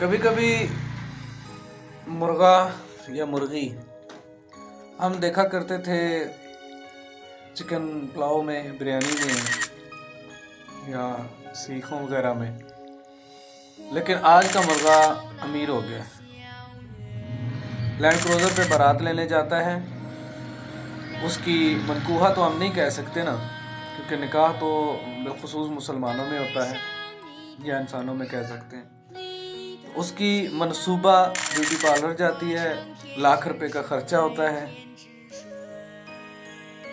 کبھی کبھی مرغا یا مرغی ہم دیکھا کرتے تھے چکن پلاؤ میں، بریانی میں یا سیخوں وغیرہ میں، لیکن آج کا مرغا امیر ہو گیا، لینڈ کروزر پہ بارات لینے جاتا ہے۔ اس کی منکوحہ تو ہم نہیں کہہ سکتے نا، کیونکہ نکاح تو بالخصوص مسلمانوں میں ہوتا ہے یا انسانوں میں کہہ سکتے ہیں۔ اس کی منصوبہ بیوٹی پارلر جاتی ہے، ₹1,00,000 کا خرچہ ہوتا ہے۔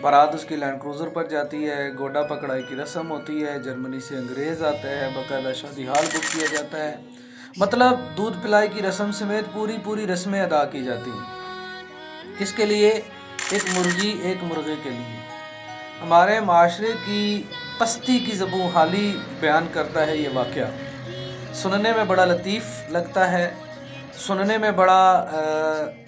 بارات اس کی لینڈ کروزر پر جاتی ہے، گوڈا پکڑائی کی رسم ہوتی ہے، جرمنی سے انگریز آتا ہے، باقاعدہ شادی ہال بک کیا جاتا ہے، مطلب دودھ پلائی کی رسم سمیت پوری رسمیں ادا کی جاتی ہیں۔ کس کے لیے؟ ایک مرغی ایک مرغے کے لیے۔ ہمارے معاشرے کی پستی کی زبوں حالی بیان کرتا ہے یہ واقعہ۔ سننے میں بڑا لطیف لگتا ہے، سننے میں بڑا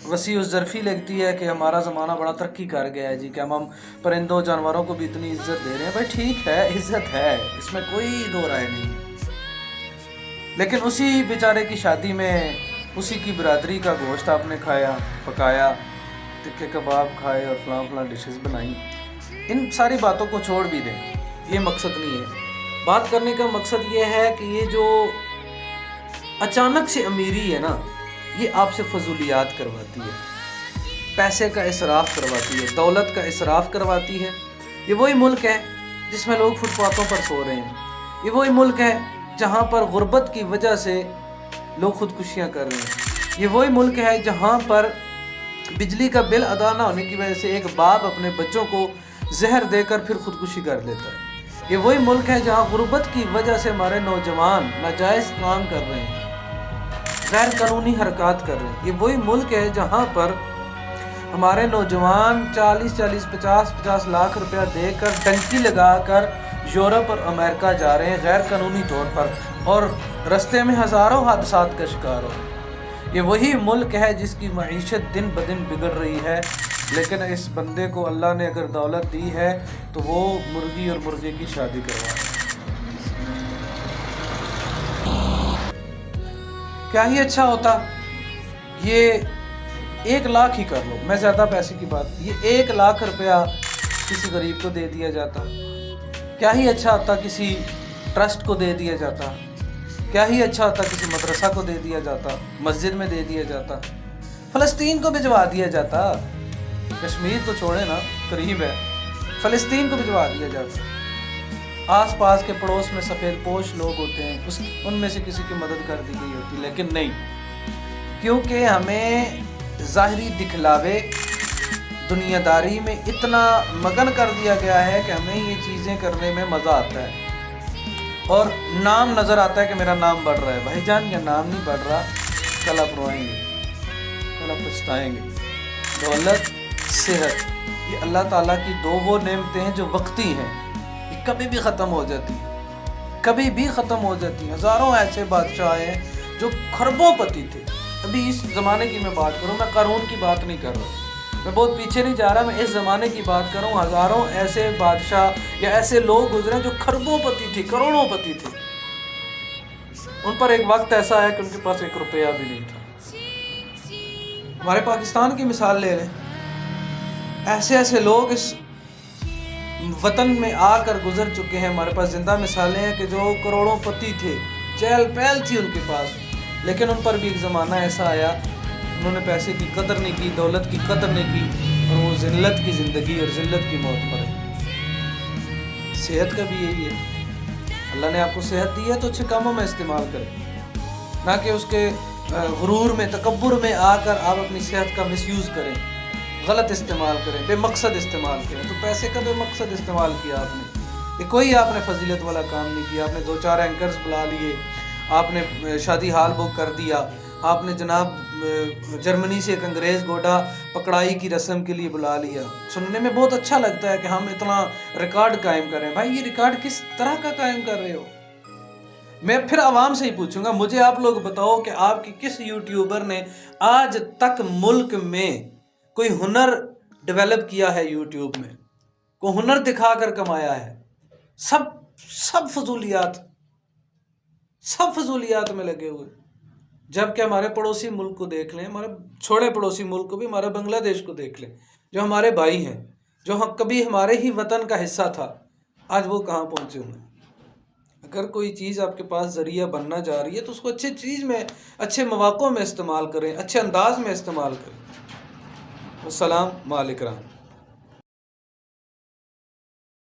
وسیع الظرفی لگتی ہے کہ ہمارا زمانہ بڑا ترقی کر گیا ہے جی، کہ ہم پرندوں جانوروں کو بھی اتنی عزت دے رہے ہیں۔ بھائی ٹھیک ہے، عزت ہے، اس میں کوئی دو رائے نہیں ہے، لیکن اسی بیچارے کی شادی میں اسی کی برادری کا گوشت آپ نے کھایا، پکایا، ٹکے کباب کھائے اور فلاں ڈشز بنائیں۔ ان ساری باتوں کو چھوڑ بھی دیں، یہ مقصد نہیں ہے۔ بات کرنے کا مقصد یہ ہے کہ یہ جو اچانک سے امیری ہے نا، یہ آپ سے فضولیات کرواتی ہے، پیسے کا اسراف کرواتی ہے، دولت کا اسراف کرواتی ہے۔ یہ وہی ملک ہے جس میں لوگ فٹ پاتھوں پر سو رہے ہیں، یہ وہی ملک ہے جہاں پر غربت کی وجہ سے لوگ خودکشیاں کر رہے ہیں، یہ وہی ملک ہے جہاں پر بجلی کا بل ادا نہ ہونے کی وجہ سے ایک باپ اپنے بچوں کو زہر دے کر پھر خودکشی کر لیتا ہے، یہ وہی ملک ہے جہاں غربت کی وجہ سے ہمارے نوجوان ناجائز کام کر رہے ہیں، غیر قانونی حرکات کر رہے ہیں، یہ وہی ملک ہے جہاں پر ہمارے نوجوان 50 لاکھ روپیہ دے کر ڈنکی لگا کر یورپ اور امریکہ جا رہے ہیں غیر قانونی طور پر، اور رستے میں ہزاروں حادثات کا شکار ہو رہے ہیں۔ یہ وہی ملک ہے جس کی معیشت دن بدن بگڑ رہی ہے، لیکن اس بندے کو اللہ نے اگر دولت دی ہے تو وہ مرغی اور مرغے کی شادی کروا رہا ہے۔ کیا ہی اچھا ہوتا یہ 1,00,000 ہی کر لو، میں زیادہ پیسے کی بات، یہ 1,00,000 روپیہ کسی غریب کو دے دیا جاتا، کیا ہی اچھا ہوتا کسی ٹرسٹ کو دے دیا جاتا، کیا ہی اچھا ہوتا کسی مدرسہ کو دے دیا جاتا، مسجد میں دے دیا جاتا، فلسطین کو بھجوا دیا جاتا، کشمیر تو چھوڑے نا، قریب ہے، فلسطین کو بھجوا دیا جاتا۔ آس پاس کے پڑوس میں سفید پوش لوگ ہوتے ہیں، ان میں سے کسی کی مدد کر دی گئی ہوتی، لیکن نہیں، کیونکہ ہمیں ظاہری دکھلاوے دنیا داری میں اتنا مگن کر دیا گیا ہے کہ ہمیں یہ چیزیں کرنے میں مزہ آتا ہے، اور نام نظر آتا ہے کہ میرا نام بڑھ رہا ہے۔ بھائی جان، یہ نام نہیں بڑھ رہا، کل آپ روئیں گے، کل آپ پچھتائیں گے۔ دولت، صحت، یہ اللہ تعالیٰ کی دو وہ نعمتیں ہیں جو وقتی ہیں، یہ کبھی بھی ختم ہو جاتی ہیں، کبھی بھی ختم ہو جاتی ہیں۔ ہزاروں ایسے بادشاہ ہیں جو کھربوں پتی تھے، ابھی اس زمانے کی میں بات کروں، میں قارون کی بات نہیں کر رہا، میں بہت پیچھے نہیں جا رہا، میں اس زمانے کی بات کروں۔ ہزاروں ایسے بادشاہ یا ایسے لوگ گزرے جو کھربوں پتی تھے، کروڑوں پتی تھے، ان پر ایک وقت ایسا ہے کہ ان کے پاس 1 روپیہ بھی نہیں تھا۔ ہمارے پاکستان کی مثال لے لیں، ایسے لوگ اس وطن میں آ کر گزر چکے ہیں، ہمارے پاس زندہ مثالیں ہیں کہ جو کروڑوں پتی تھے، چہل پہل تھی ان کے پاس، لیکن ان پر بھی ایک زمانہ ایسا آیا، انہوں نے پیسے کی قدر نہیں کی، دولت کی قدر نہیں کی، اور وہ ذلت کی زندگی اور ذلت کی موت مرے۔ صحت کا بھی یہی ہے، اللہ نے آپ کو صحت دی ہے تو اچھے کاموں میں استعمال کریں، نہ کہ اس کے غرور میں، تکبر میں آ کر آپ اپنی صحت کا مس یوز کریں، غلط استعمال کریں، بے مقصد استعمال کریں۔ تو پیسے کا بے مقصد استعمال کیا آپ نے، یہ کوئی آپ نے فضیلت والا کام نہیں کیا۔ آپ نے 2-4 اینکرز بلا لیے، آپ نے شادی ہال بک کر دیا، آپ نے جناب جرمنی سے ایک انگریز گوڈا پکڑائی کی رسم کے لیے بلا لیا۔ سننے میں بہت اچھا لگتا ہے کہ ہم اتنا ریکارڈ قائم کر رہے ہیں۔ بھائی یہ ریکارڈ کس طرح کا قائم کر رہے ہو؟ میں پھر عوام سے ہی پوچھوں گا، مجھے آپ لوگ بتاؤ کہ آپ کی کس یوٹیوبر نے آج تک ملک میں کوئی ہنر ڈیولپ کیا ہے، یوٹیوب میں کوئی ہنر دکھا کر کمایا ہے؟ سب فضولیات میں لگے ہوئے۔ جب کہ ہمارے پڑوسی ملک کو دیکھ لیں، ہمارے چھوڑے پڑوسی ملک کو بھی، ہمارے بنگلہ دیش کو دیکھ لیں، جو ہمارے بھائی ہیں، جو کبھی ہمارے ہی وطن کا حصہ تھا، آج وہ کہاں پہنچے ہوئے ہیں۔ اگر کوئی چیز آپ کے پاس ذریعہ بننا جا رہی ہے تو اس کو اچھے چیز میں، اچھے مواقع میں استعمال کریں، اچھے انداز میں استعمال کریں۔ السلام علیکم۔